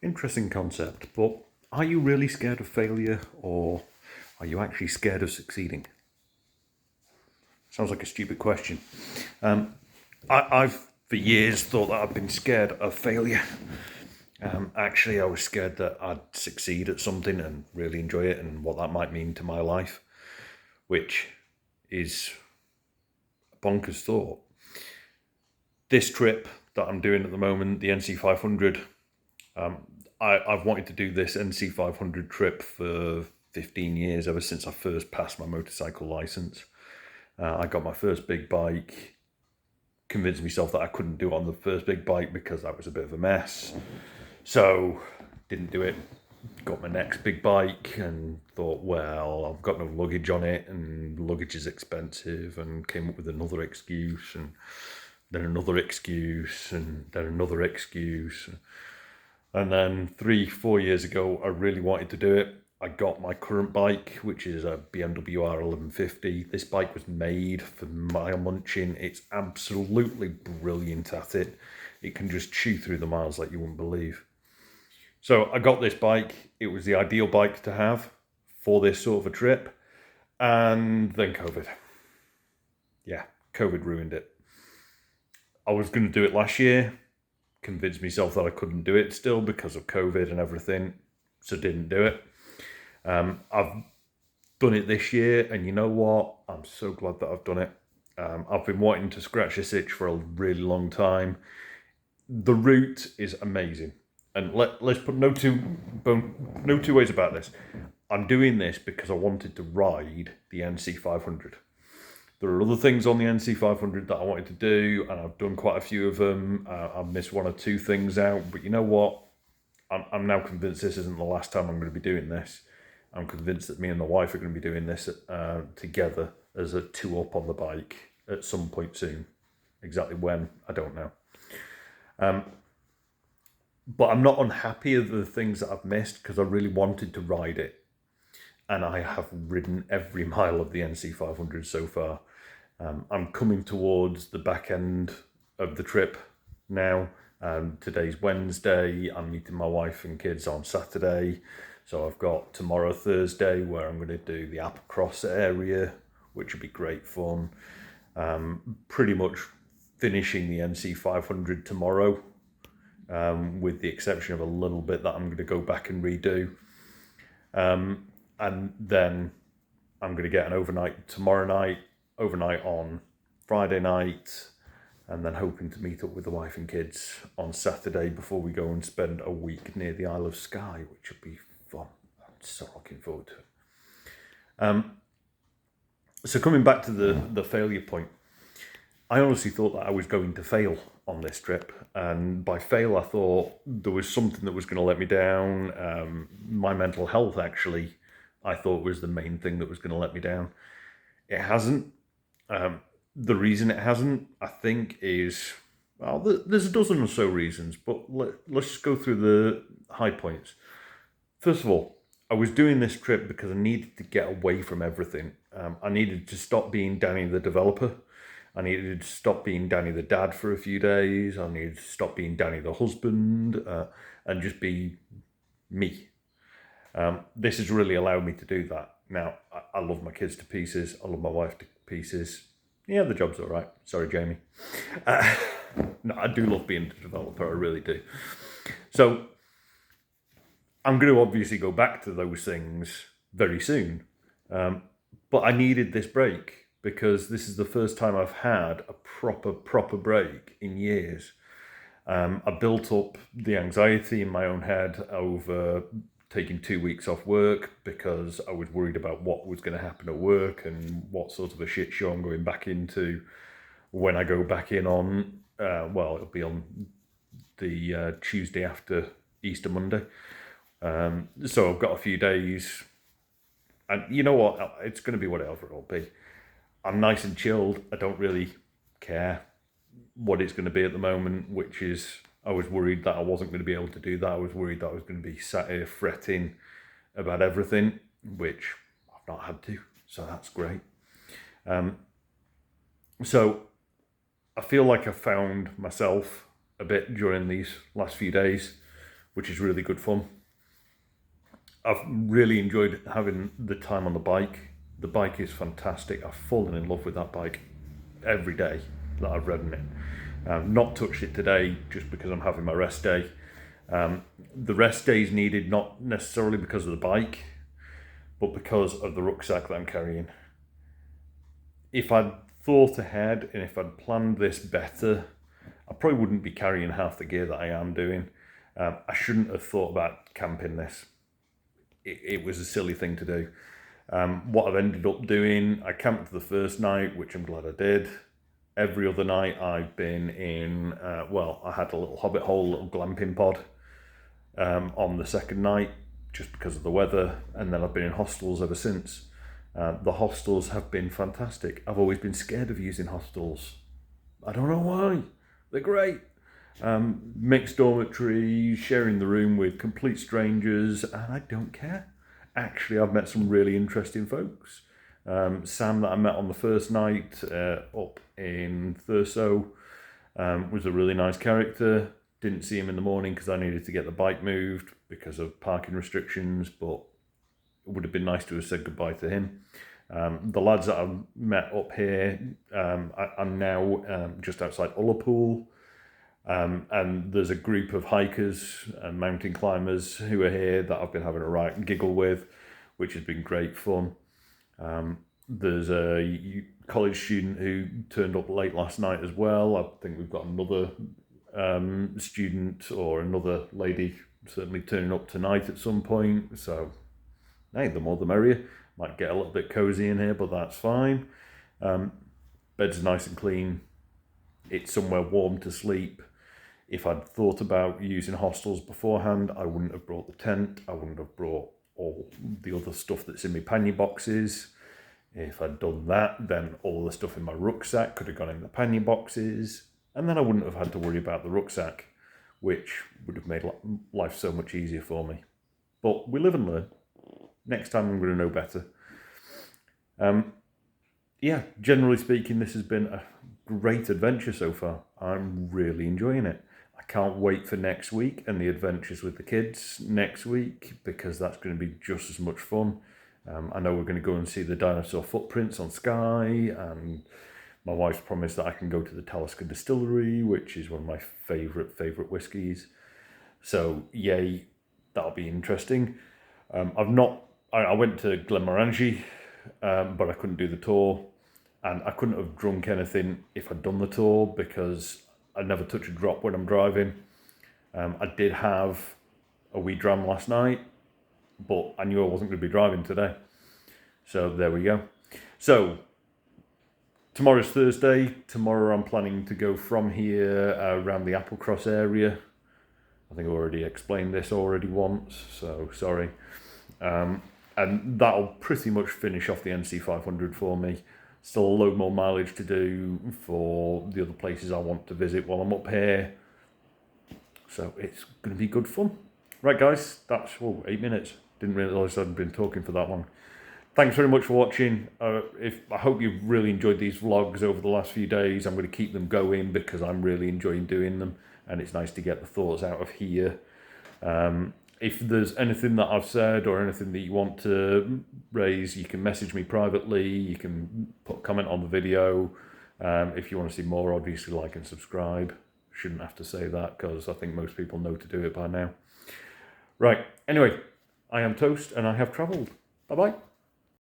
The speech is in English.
Interesting concept, but are you really scared of failure or are you actually scared of succeeding? Sounds like a stupid question. I've for years thought that I've been scared of failure. Actually, I was scared that I'd succeed at something and really enjoy it and what that might mean to my life, which is a bonkers thought. This trip that I'm doing at the moment, the NC 500, I've wanted to do this NC 500 trip for 15 years, ever since I first passed my motorcycle license. I got my first big bike, convinced myself that I couldn't do it on the first big bike because that was a bit of a mess. So, didn't do it. Got my next big bike and thought, well, I've got no luggage on it and luggage is expensive, and came up with another excuse and then another excuse and then another excuse. And then 3-4 years ago, I really wanted to do it. I got my current bike, which is a BMW R1150. This bike was made for mile munching. It's absolutely brilliant at it. It can just chew through the miles like you wouldn't believe. So I got this bike. It was the ideal bike to have for this sort of a trip. And then COVID. Yeah, COVID ruined it. I was going to do it last year. Convinced myself that I couldn't do it still because of COVID and everything. So didn't do it. I've done it this year, and you know what? I'm so glad that I've done it. I've been wanting to scratch this itch for a really long time. The route is amazing, and let's put no two ways about this. I'm doing this because I wanted to ride the NC 500. There are other things on the NC 500 that I wanted to do, and I've done quite a few of them. I've missed one or two things out, but you know what? I'm now convinced this isn't the last time I'm going to be doing this. I'm convinced that me and the wife are going to be doing this together as a two-up on the bike at some point soon. Exactly when, I don't know. But I'm not unhappy of the things that I've missed because I really wanted to ride it. And I have ridden every mile of the NC 500 so far. I'm coming towards the back end of the trip now. Today's Wednesday. I'm meeting my wife and kids on Saturday. So I've got tomorrow, Thursday, where I'm going to do the Applecross area, which will be great fun. Pretty much finishing the NC 500 tomorrow, with the exception of a little bit that I'm going to go back and redo. And then I'm going to get an overnight tomorrow night, overnight on Friday night, and then hoping to meet up with the wife and kids on Saturday before we go and spend a week near the Isle of Skye, which will be fun. I'm so looking forward to it. So coming back to the failure point, I honestly thought that I was going to fail on this trip, and by fail I thought there was something that was going to let me down. My mental health, actually, I thought was the main thing that was going to let me down. It hasn't. The reason it hasn't, I think, is, well, there's a dozen or so reasons, but let's just go through the high points. First of all, I was doing this trip because I needed to get away from everything. I needed to stop being Danny the developer. I needed to stop being Danny the dad for a few days. I needed to stop being Danny the husband, and just be me. This has really allowed me to do that. Now, I love my kids to pieces. I love my wife to pieces. Yeah, the job's all right. Sorry, Jamie. No, I do love being a developer. I really do. So I'm going to obviously go back to those things very soon. But I needed this break because this is the first time I've had a proper break in years. I built up the anxiety in my own head over taking 2 weeks off work because I was worried about what was going to happen at work and what sort of a shit show I'm going back into when I go back in on, well, it'll be on the Tuesday after Easter Monday. So I've got a few days, and you know what? It's going to be whatever it'll be. I'm nice and chilled. I don't really care what it's going to be at the moment, which is, I was worried that I wasn't going to be able to do that. I was worried that I was going to be sat here fretting about everything, which I've not had to, so that's great. So I feel like I found myself a bit during these last few days, which is really good fun. I've really enjoyed having the time on the bike. The bike is fantastic. I've fallen in love with that bike every day that I've ridden it. Not touched it today just because I'm having my rest day. The rest day is needed not necessarily because of the bike, but because of the rucksack that I'm carrying. If I'd thought ahead and if I'd planned this better, I probably wouldn't be carrying half the gear that I am doing. I shouldn't have thought about camping this. It was a silly thing to do. What I've ended up doing, I camped the first night, which I'm glad I did. Every other night I've been in, I had a little hobbit hole, little glamping pod on the second night, just because of the weather, and then I've been in hostels ever since. The hostels have been fantastic. I've always been scared of using hostels. I don't know why. They're great. Mixed dormitories, sharing the room with complete strangers, and I don't care. Actually, I've met some really interesting folks. Sam, that I met on the first night up in Thurso, was a really nice character. Didn't see him in the morning because I needed to get the bike moved because of parking restrictions, but it would have been nice to have said goodbye to him. The lads that I've met up here, I'm now just outside Ullapool. And there's a group of hikers and mountain climbers who are here that I've been having a right giggle with, which has been great fun. There's a college student who turned up late last night as well. I think we've got another student or another lady certainly turning up tonight at some point. So, hey, the more the merrier. Might get a little bit cozy in here, but that's fine. Bed's nice and clean. It's somewhere warm to sleep. If I'd thought about using hostels beforehand, I wouldn't have brought the tent. I wouldn't have brought all the other stuff that's in my pannier boxes. If I'd done that, then all the stuff in my rucksack could have gone in the pannier boxes. And then I wouldn't have had to worry about the rucksack, which would have made life so much easier for me. But we live and learn. Next time I'm going to know better. Generally speaking, this has been a great adventure so far. I'm really enjoying it. I can't wait for next week and the adventures with the kids next week, because that's going to be just as much fun. I know we're going to go and see the dinosaur footprints on Skye, and my wife's promised that I can go to the Talisker Distillery, which is one of my favourite whiskies. So, yay, that'll be interesting. I went to Glenmorangie, but I couldn't do the tour. And I couldn't have drunk anything if I'd done the tour, because I never touch a drop when I'm driving. I did have a wee dram last night, but I knew I wasn't going to be driving today. So there we go. So tomorrow's Thursday. Tomorrow I'm planning to go from here around the Applecross area. I think I already explained this once, so sorry. And that'll pretty much finish off the NC500 for me. Still a load more mileage to do for the other places I want to visit while I'm up here. So it's going to be good fun. Right, guys, that's 8 minutes. Didn't realise I'd been talking for that long. Thanks very much for watching. I hope you've really enjoyed these vlogs over the last few days. I'm going to keep them going because I'm really enjoying doing them, and it's nice to get the thoughts out of here. If there's anything that I've said or anything that you want to raise, you can message me privately. You can put a comment on the video. If you want to see more, obviously like and subscribe. Shouldn't have to say that because I think most people know to do it by now. Right, anyway, I am Toast and I have travelled. Bye-bye.